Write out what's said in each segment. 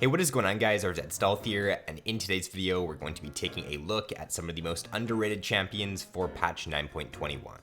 Hey, what is going on guys, RvzStealth here, and in today's video we're going to be taking a look at some of the most underrated champions for patch 9.21.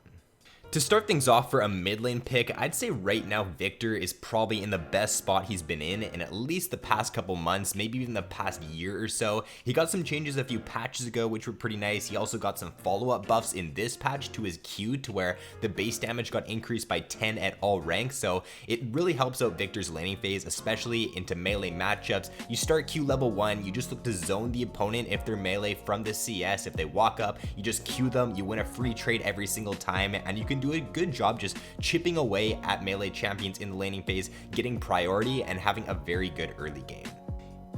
To start things off for a mid lane pick, I'd say right now Viktor is probably in the best spot he's been in at least the past couple months, maybe even the past year or so. He got some changes a few patches ago which were pretty nice. He also got some follow-up buffs in this patch to his Q to where the base damage got increased by 10 at all ranks, so it really helps out Viktor's laning phase, especially into melee matchups. You start Q level 1, you just look to zone the opponent if they're melee from the CS. If they walk up, you just Q them, you win a free trade every single time, and you can do a good job just chipping away at melee champions in the laning phase, getting priority and having a very good early game.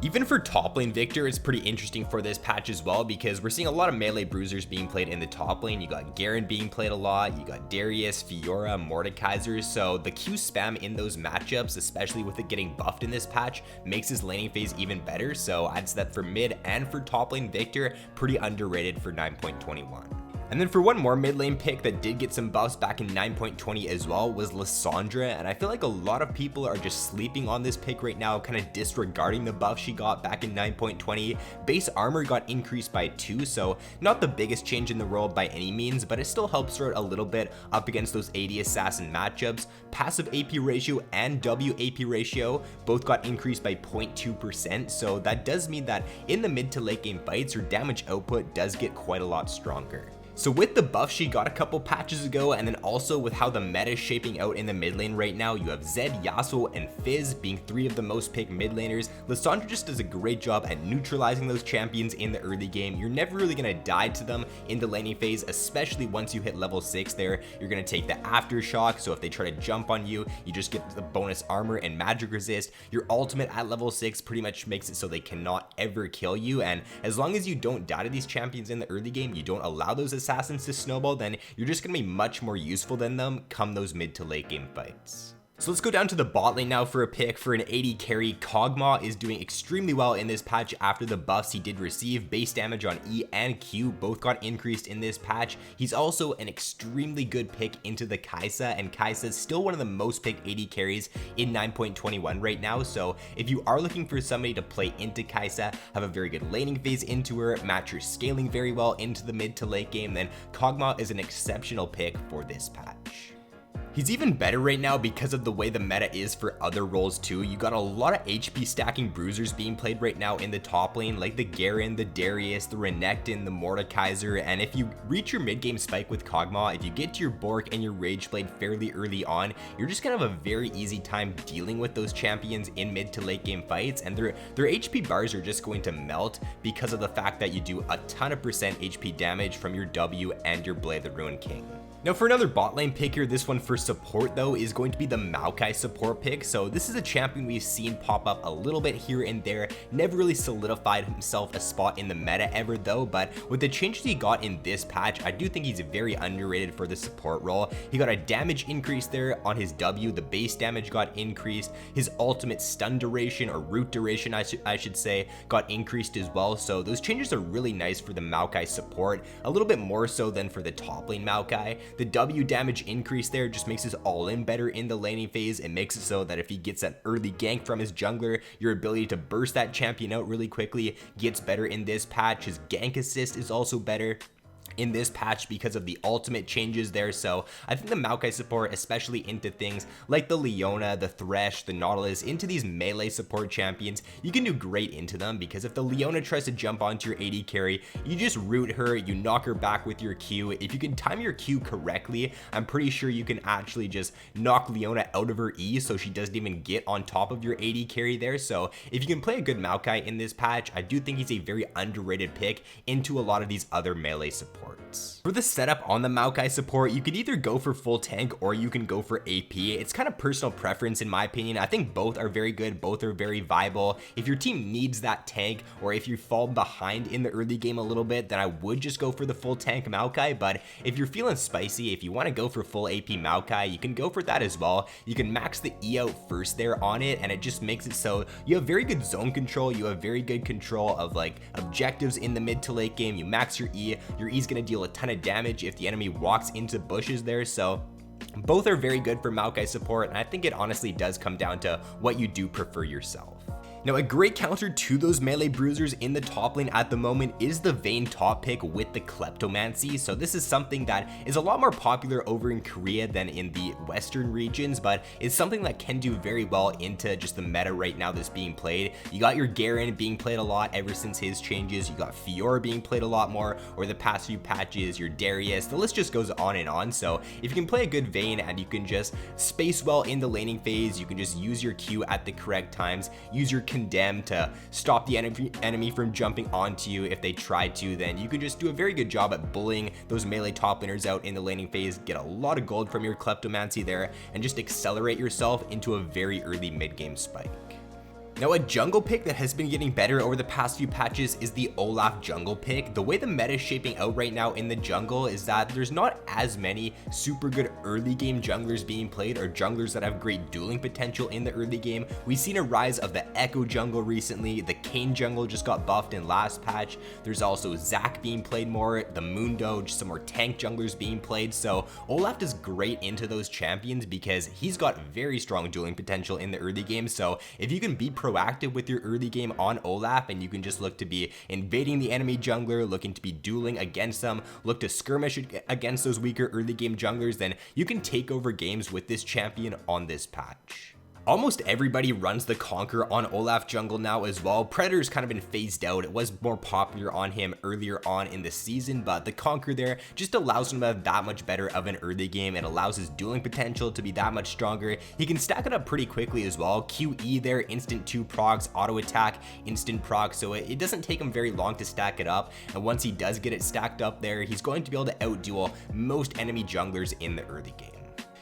Even for top lane Viktor, it's pretty interesting for this patch as well, because we're seeing a lot of melee bruisers being played in the top lane. You got Garen being played a lot, you got Darius, Fiora, Mordekaiser, so the Q spam in those matchups, especially with it getting buffed in this patch, makes his laning phase even better. So I'd say that for mid and for top lane Viktor, pretty underrated for 9.21. And then for one more mid lane pick that did get some buffs back in 9.20 as well was Lissandra, and I feel like a lot of people are just sleeping on this pick right now, kind of disregarding the buff she got back in 9.20. Base armor got increased by 2, so not the biggest change in the world by any means, but it still helps her out a little bit up against those AD assassin matchups. Passive AP ratio and W AP ratio both got increased by 0.2%, so that does mean that in the mid to late game fights, her damage output does get quite a lot stronger. So with the buff she got a couple patches ago, and then also with how the meta is shaping out in the mid lane right now, you have Zed, Yasuo, and Fizz being 3 of the most picked mid laners. Lissandra just does a great job at neutralizing those champions in the early game. You're never really going to die to them in the laning phase, especially once you hit level 6 there. You're going to take the aftershock, so if they try to jump on you, you just get the bonus armor and magic resist. Your ultimate at level 6 pretty much makes it so they cannot ever kill you, and as long as you don't die to these champions in the early game, you don't allow those assassins to snowball, then you're just going to be much more useful than them come those mid to late game fights. So let's go down to the bot lane now for a pick for an AD carry. Kogmaw is doing extremely well in this patch after the buffs he did receive. Base damage on E and Q both got increased in this patch. He's also an extremely good pick into the Kai'Sa, and Kai'Sa is still one of the most picked AD carries in 9.21 right now. So if you are looking for somebody to play into Kai'Sa, have a very good laning phase into her, match her scaling very well into the mid to late game, then Kogmaw is an exceptional pick for this patch. He's even better right now because of the way the meta is for other roles too. You got a lot of HP stacking bruisers being played right now in the top lane, like the Garen, the Darius, the Renekton, the Mordekaiser, and if you reach your mid game spike with Kogmaw, if you get to your Bork and your Rageblade fairly early on, you're just gonna have a very easy time dealing with those champions in mid to late game fights, and their HP bars are just going to melt because of the fact that you do a ton of percent HP damage from your W and your Blade the Ruined King. Now for another bot lane pick here, this one for support though is going to be the Maokai support pick. So this is a champion we've seen pop up a little bit here and there, never really solidified himself a spot in the meta ever though, but with the changes he got in this patch, I do think he's very underrated for the support role. He got a damage increase there on his W, the base damage got increased, his ultimate stun duration or root duration I should say got increased as well. So those changes are really nice for the Maokai support, a little bit more so than for the top lane Maokai. The W damage increase there just makes his all-in better in the laning phase. It makes it so that if he gets an early gank from his jungler, your ability to burst that champion out really quickly gets better in this patch. His gank assist is also better in this patch because of the ultimate changes there. So I think the Maokai support, especially into things like the Leona, the Thresh, the Nautilus, into these melee support champions, you can do great into them, because if the Leona tries to jump onto your AD carry, you just root her, you knock her back with your Q. If you can time your Q correctly, I'm pretty sure you can actually just knock Leona out of her E so she doesn't even get on top of your AD carry there. So if you can play a good Maokai in this patch, I do think he's a very underrated pick into a lot of these other melee supports. For the setup on the Maokai support, you could either go for full tank or you can go for AP. It's kind of personal preference in my opinion. I think both are very good, both are very viable. If your team needs that tank, or if you fall behind in the early game a little bit, then I would just go for the full tank Maokai. But if you're feeling spicy, if you want to go for full AP Maokai, you can go for that as well. You can max the E out first there on it, and it just makes it so you have very good zone control, you have very good control of like objectives in the mid to late game. You max your E's gonna deal a ton of damage if the enemy walks into bushes there. So both are very good for Maokai support, and I think it honestly does come down to what you do prefer yourself. Now, a great counter to those melee bruisers in the top lane at the moment is the Vayne top pick with the Kleptomancy. So this is something that is a lot more popular over in Korea than in the Western regions, but it's something that can do very well into just the meta right now that's being played. You got your Garen being played a lot ever since his changes. You got Fiora being played a lot more over the past few patches, your Darius, the list just goes on and on. So if you can play a good Vayne and you can just space well in the laning phase, you can just use your Q at the correct times, use your Condemn to stop the enemy from jumping onto you if they try to, then you can just do a very good job at bullying those melee top laners out in the laning phase, get a lot of gold from your Kleptomancy there, and just accelerate yourself into a very early mid game spike. Now, a jungle pick that has been getting better over the past few patches is the Olaf jungle pick. The way the meta is shaping out right now in the jungle is that there's not as many super good early game junglers being played, or junglers that have great dueling potential in the early game. We've seen a rise of the Echo jungle recently. The Kayn jungle just got buffed in last patch. There's also Zac being played more, the Mundo, just some more tank junglers being played. So Olaf is great into those champions because he's got very strong dueling potential in the early game. So if you can be proactive with your early game on Olaf, and you can just look to be invading the enemy jungler, looking to be dueling against them, look to skirmish against those weaker early game junglers, then you can take over games with this champion on this patch. Almost everybody runs the Conquer on Olaf jungle now as well. Predator's kind of been phased out. It was more popular on him earlier on in the season, but the Conquer there just allows him to have that much better of an early game. It allows his dueling potential to be that much stronger. He can stack it up pretty quickly as well. QE there, instant 2 procs, auto attack, instant proc, so it doesn't take him very long to stack it up. And once he does get it stacked up there, he's going to be able to outduel most enemy junglers in the early game.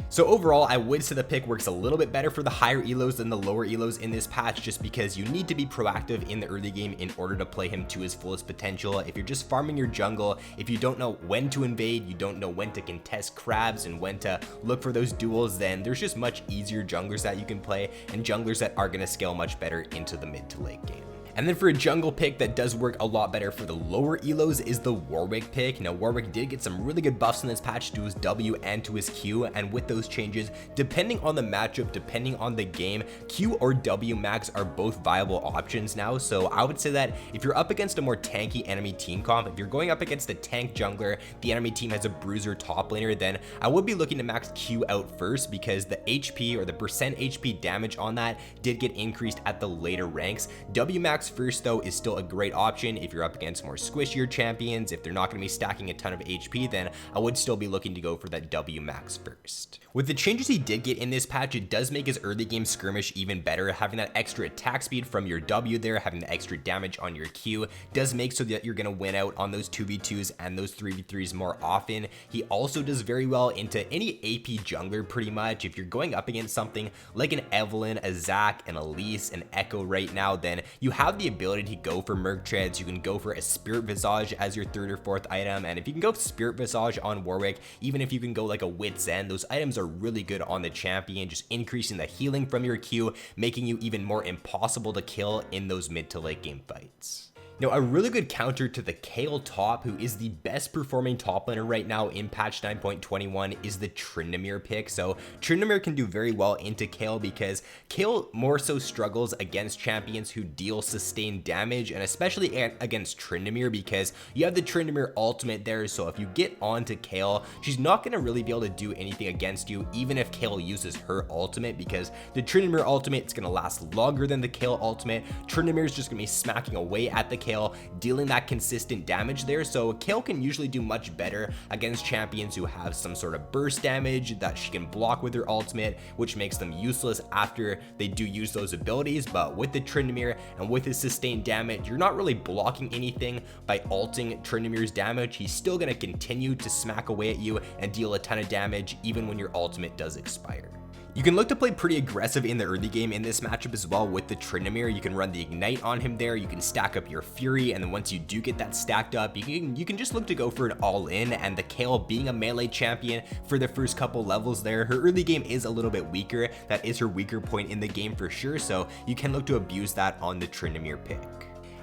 So overall, I would say the pick works a little bit better for the higher elos than the lower elos in this patch, just because you need to be proactive in the early game in order to play him to his fullest potential. If you're just farming your jungle, if you don't know when to invade, you don't know when to contest crabs and when to look for those duels, then there's just much easier junglers that you can play, and junglers that are going to scale much better into the mid to late game. And then for a jungle pick that does work a lot better for the lower elos is the Warwick pick. Now, Warwick did get some really good buffs in this patch to his W and to his Q, and with those changes, depending on the matchup, depending on the game, Q or W max are both viable options now. So I would say that if you're up against a more tanky enemy team comp, if you're going up against a tank jungler, the enemy team has a bruiser top laner, then I would be looking to max Q out first, because the HP or the percent HP damage on that did get increased at the later ranks. W max first though is still a great option if you're up against more squishier champions. If they're not going to be stacking a ton of HP, then I would still be looking to go for that W max first. With the changes he did get in this patch, it does make his early game skirmish even better. Having that extra attack speed from your W there, having the extra damage on your Q, does make so that you're going to win out on those 2v2s and those 3v3s more often. He also does very well into any AP jungler pretty much. If you're going up against something like an Evelynn, a Zac, an Elise, an Echo right now, then you have the ability to go for Merc Treads. You can go for a Spirit Visage as your 3rd or 4th item, and if you can go Spirit Visage on Warwick, even if you can go like a Wit's End, those items are really good on the champion, just increasing the healing from your Q, making you even more impossible to kill in those mid to late game fights. Now, a really good counter to the Kayle top, who is the best performing top laner right now in patch 9.21, is the Tryndamere pick. So Tryndamere can do very well into Kayle, because Kayle more so struggles against champions who deal sustained damage, and especially against Tryndamere, because you have the Tryndamere ultimate there. So if you get onto Kayle, she's not going to really be able to do anything against you, even if Kayle uses her ultimate, because the Tryndamere ultimate is going to last longer than the Kayle ultimate. Tryndamere is just going to be smacking away at the Kayle, dealing that consistent damage there. So Kayle can usually do much better against champions who have some sort of burst damage that she can block with her ultimate, which makes them useless after they do use those abilities. But with the Tryndamere and with his sustained damage, you're not really blocking anything by ulting Tryndamere's damage. He's still going to continue to smack away at you and deal a ton of damage even when your ultimate does expire. You can look to play pretty aggressive in the early game in this matchup as well with the Tryndamere. You can run the Ignite on him there, you can stack up your Fury, and then once you do get that stacked up, you can just look to go for an all-in. And the Kayle being a melee champion for the first couple levels there, her early game is a little bit weaker. That is her weaker point in the game for sure, so you can look to abuse that on the Tryndamere pick.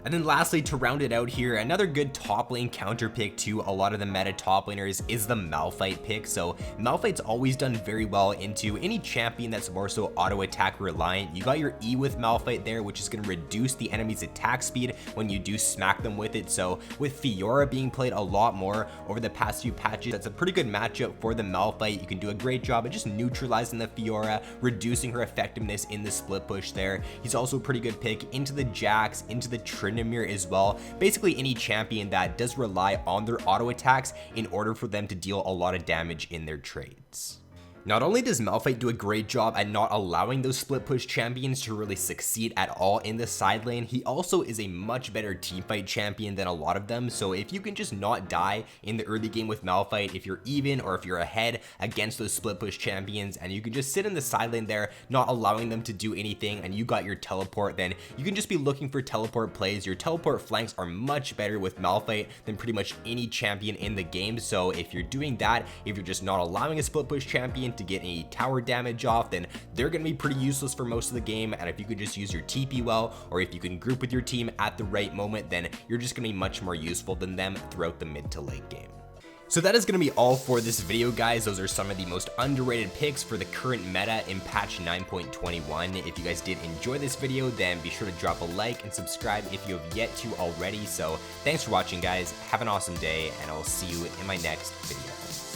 And then lastly, to round it out here, another good top lane counter pick to a lot of the meta top laners is the Malphite pick. So Malphite's always done very well into any champion that's more so auto attack reliant. You got your E with Malphite there, which is going to reduce the enemy's attack speed when you do smack them with it. So with Fiora being played a lot more over the past few patches, that's a pretty good matchup for the Malphite. You can do a great job at just neutralizing the Fiora, reducing her effectiveness in the split push there. He's also a pretty good pick into the Jax, into the Tryndamere as well. Basically any champion that does rely on their auto attacks in order for them to deal a lot of damage in their trades. Not only does Malphite do a great job at not allowing those split push champions to really succeed at all in the side lane, he also is a much better teamfight champion than a lot of them. So if you can just not die in the early game with Malphite, if you're even or if you're ahead against those split push champions, and you can just sit in the side lane there, not allowing them to do anything, and you got your teleport, then you can just be looking for teleport plays. Your teleport flanks are much better with Malphite than pretty much any champion in the game. So if you're doing that, if you're just not allowing a split push champion to get any tower damage off, then they're going to be pretty useless for most of the game. And if you could just use your TP well, or if you can group with your team at the right moment, then you're just going to be much more useful than them throughout the mid to late game. So that is going to be all for this video, guys. Those are some of the most underrated picks for the current meta in patch 9.21. If you guys did enjoy this video, then be sure to drop a like and subscribe if you have yet to already. So thanks for watching, guys. Have an awesome day, and I'll see you in my next video.